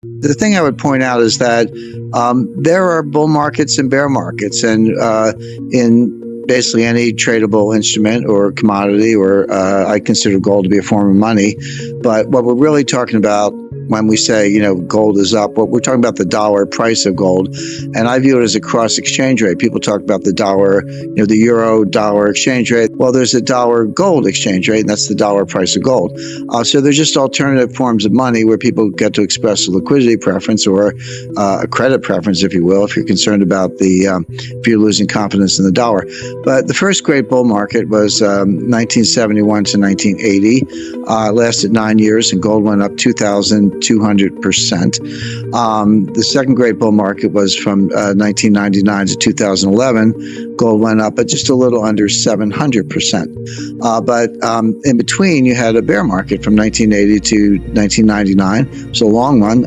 The thing I would point out is that there are bull markets and bear markets, and in basically any tradable instrument or commodity, or I consider gold to be a form of money. But what we're really talking about when we say, gold is up, what we're talking about the dollar price of gold. And I view it as a cross exchange rate. People talk about the dollar, the euro dollar exchange rate. Well, there's a dollar gold exchange rate, and that's the dollar price of gold. So they're just alternative forms of money where people get to express a liquidity preference or a credit preference, if you will, if you're concerned about if you're losing confidence in the dollar. But the first great bull market was 1971 to 1980. Lasted 9 years, and gold went up 2,200%. The second great bull market was from 1999 to 2011. Gold went up at just a little under 700%. But in between, you had a bear market from 1980 to 1999. It was a long one,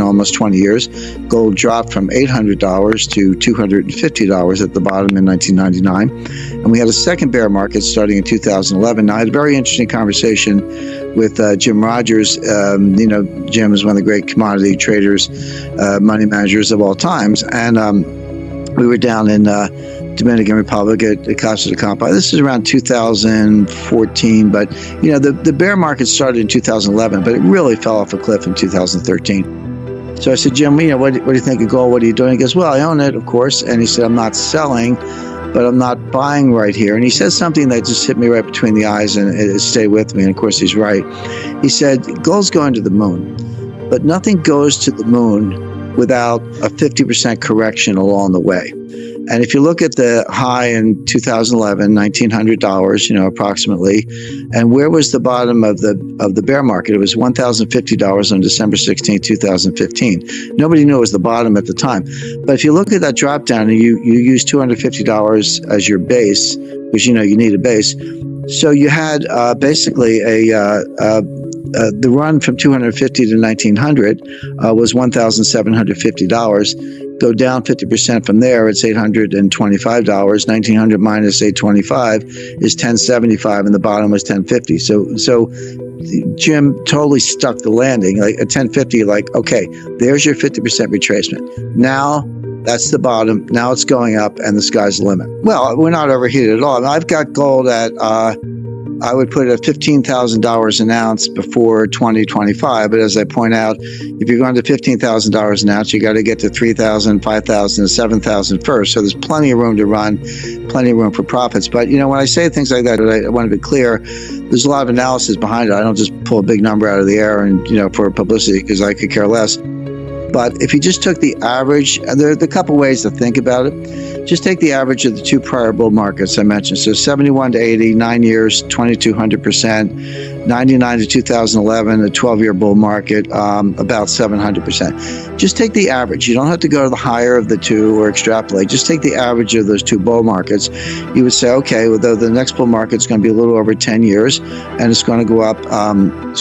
almost 20 years. Gold dropped from $800 to $250 at the bottom in 1999. And we had a second bear market starting in 2011. Now, I had a very interesting conversation with Jim Rogers. Jim is one of the great commodity traders, money managers of all times. And we were down in Dominican Republic at Casa de Campo. This is around 2014, but the bear market started in 2011, but it really fell off a cliff in 2013. So I said, Jim, what do you think of gold? What are you doing? He goes, well, I own it, of course. And he said, I'm not selling, but I'm not buying right here. And he said something that just hit me right between the eyes, and it stayed with me. And of course, he's right. He said, gold's going to the moon, but nothing goes to the moon without a 50% correction along the way. And if you look at the high in 2011, $1,900, approximately, and where was the bottom of the bear market? It was $1,050 on December 16, 2015. Nobody knew it was the bottom at the time. But if you look at that drop down and you use $250 as your base, because you need a base, so you had basically the run from 250 to 1900 was $1,750. Go down 50% from there, it's $825. 1900 minus 825 is 1075, and the bottom was 1050. So Jim totally stuck the landing. Like at 1050, okay, there's your 50% retracement. Now that's the bottom. Now it's going up, and the sky's the limit. Well, we're not overheated at all. And I've got gold at I would put it at $15,000 an ounce before 2025. But as I point out, if you're going to $15,000 an ounce, you got to get to 3,000, 5,000, and 7,000 first. So there's plenty of room to run, plenty of room for profits. But, when I say things like that, I want to be clear, there's a lot of analysis behind it. I don't just pull a big number out of the air and, for publicity, because I could care less. But if you just took the average, and there are a couple ways to think about it, just take the average of the two prior bull markets I mentioned. So 71 to 80, 9 years, 2,200%. 99 to 2011, a 12-year bull market, about 700%. Just take the average. You don't have to go to the higher of the two or extrapolate. Just take the average of those two bull markets. You would say, okay, well, the next bull market is going to be a little over 10 years, and it's going to go up.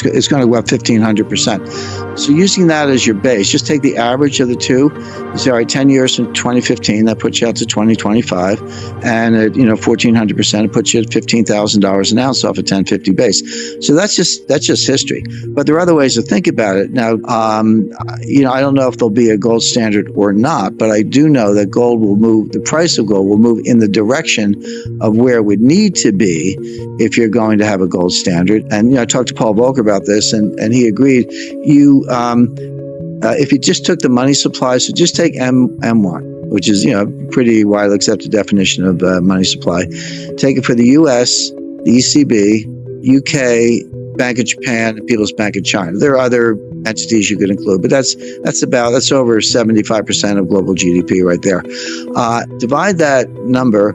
It's going to go up 1,500%. So using that as your base, just take the average of the two. You say, all right, 10 years from 2015, that puts you out to 2025, and at 1,400%, it puts you at $15,000 an ounce off a 1050 base. So that's just history. But there are other ways to think about it. Now, I don't know if there'll be a gold standard or not, but I do know that gold will move. The price of gold will move in the direction of where it would need to be if you're going to have a gold standard. And I talked to Paul Volcker about this, and he agreed. If you just took the money supply, so just take M1, which is pretty widely accepted definition of money supply. Take it for the U.S., the ECB, UK, Bank of Japan, and People's Bank of China. There are other entities you could include, but that's over 75% of global GDP right there. Divide that number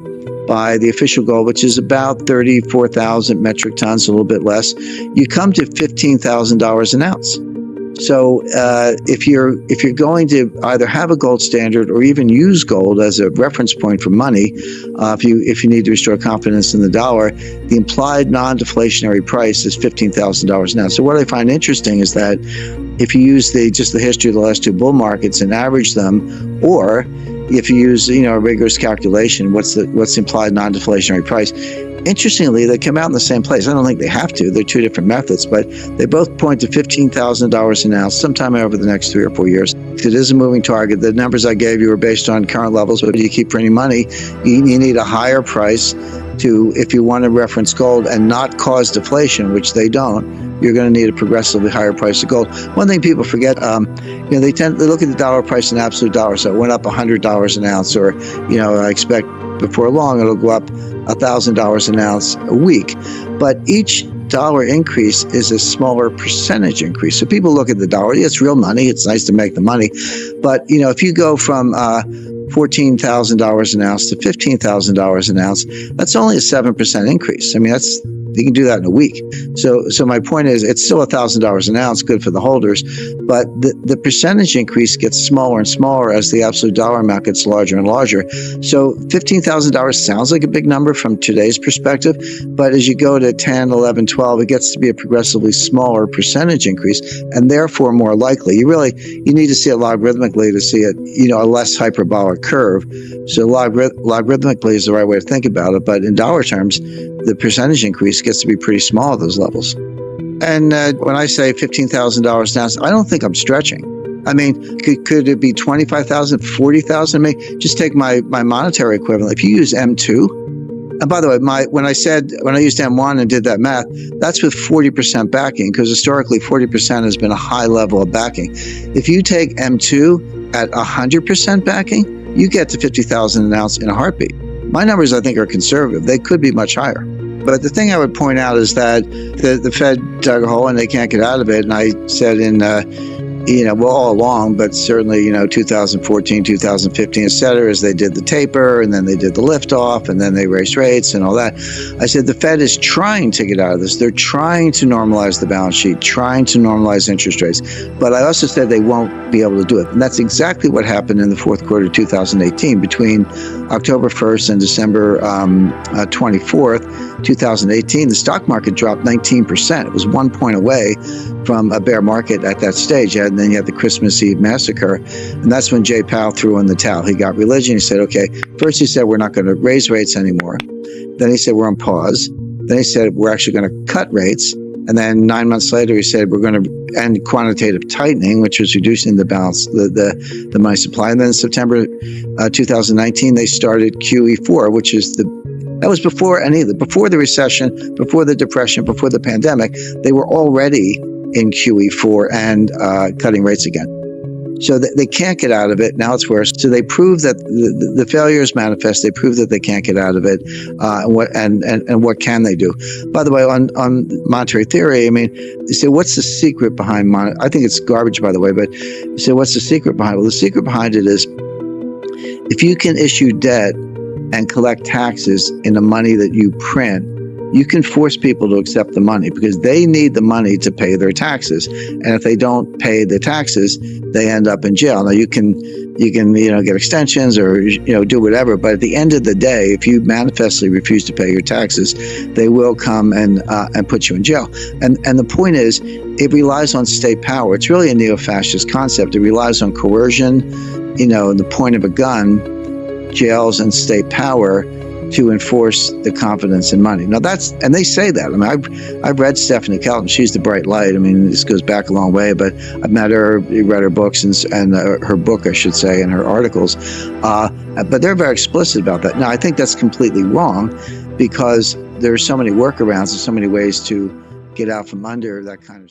by the official gold, which is about 34,000 metric tons, a little bit less. You come to $15,000 an ounce. So if you're going to either have a gold standard or even use gold as a reference point for money, if you need to restore confidence in the dollar, the implied non-deflationary price is $15,000 an ounce. So what I find interesting is that if you use just the history of the last two bull markets and average them, or if you use a rigorous calculation, what's the implied non-deflationary price, Interestingly, they come out in the same place. I don't think they have to. They're two different methods, but they both point to $15,000 an ounce sometime over the next 3 or 4 years. It is a moving target. The numbers I gave you are based on current levels, but if you keep printing money, you need a higher price to, if you want to reference gold and not cause deflation, which they don't, you're going to need a progressively higher price of gold. One thing people forget, they look at the dollar price in absolute dollars. So it went up $100 an ounce, or, I expect before long it'll go up $1,000 an ounce a week. But each dollar increase is a smaller percentage increase. So people look at the dollar. Yeah, it's real money. It's nice to make the money. But, if you go from $14,000 an ounce to $15,000 an ounce, that's only a 7% increase. I mean, you can do that in a week. So my point is, it's still $1,000 an ounce, good for the holders, but the percentage increase gets smaller and smaller as the absolute dollar amount gets larger and larger. So $15,000 sounds like a big number from today's perspective, but as you go to 10, 11, 12, it gets to be a progressively smaller percentage increase, and therefore more likely. You need to see it logarithmically to see it, a less hyperbolic curve. So logarithmically is the right way to think about it, but in dollar terms, the percentage increase gets to be pretty small at those levels. And when I say $15,000 an ounce, I don't think I'm stretching. I mean, could it be 25,000, 40,000? I mean, just take my monetary equivalent. If you use M2, and by the way, when I used M1 and did that math, that's with 40% backing, because historically 40% has been a high level of backing. If you take M2 at 100% backing, you get to 50,000 an ounce in a heartbeat. My numbers, I think, are conservative. They could be much higher. But the thing I would point out is that the Fed dug a hole and they can't get out of it. And I said all along, but certainly, 2014, 2015, et cetera, as they did the taper, and then they did the liftoff, and then they raised rates and all that. I said the Fed is trying to get out of this. They're trying to normalize the balance sheet, trying to normalize interest rates. But I also said they won't be able to do it. And that's exactly what happened in the fourth quarter of 2018. Between October 1st and December 24th, 2018, the stock market dropped 19%. It was 1 point away from a bear market at that stage. And then you had the Christmas Eve massacre. And that's when Jay Powell threw in the towel. He got religion. He said, okay, first he said, we're not going to raise rates anymore. Then he said, we're on pause. Then he said, we're actually going to cut rates. And then 9 months later, he said, we're going to end quantitative tightening, which was reducing the balance, the money supply. And then in September 2019, they started QE4, which is that was before before the recession, before the depression, before the pandemic. They were already in QE4 and cutting rates again. So they can't get out of it. Now it's worse. So they prove that the failure is manifest. They prove that they can't get out of it. And what can they do? By the way, on monetary theory, I mean, you say, what's the secret behind I think it's garbage, by the way, but you say, what's the secret behind it? Well, the secret behind it is if you can issue debt and collect taxes in the money that you print, you can force people to accept the money because they need the money to pay their taxes. And if they don't pay the taxes, they end up in jail. Now you can get extensions or do whatever, but at the end of the day, if you manifestly refuse to pay your taxes, they will come and put you in jail. And the point is, it relies on state power. It's really a neo-fascist concept. It relies on coercion, the point of a gun, jails, and state power to enforce the confidence in money. Now and they say that. I mean, I've read Stephanie Kelton. She's the bright light. I mean, this goes back a long way, but I've met her, read her books and her book, I should say, and her articles. But they're very explicit about that. Now, I think that's completely wrong because there are so many workarounds and so many ways to get out from under that kind of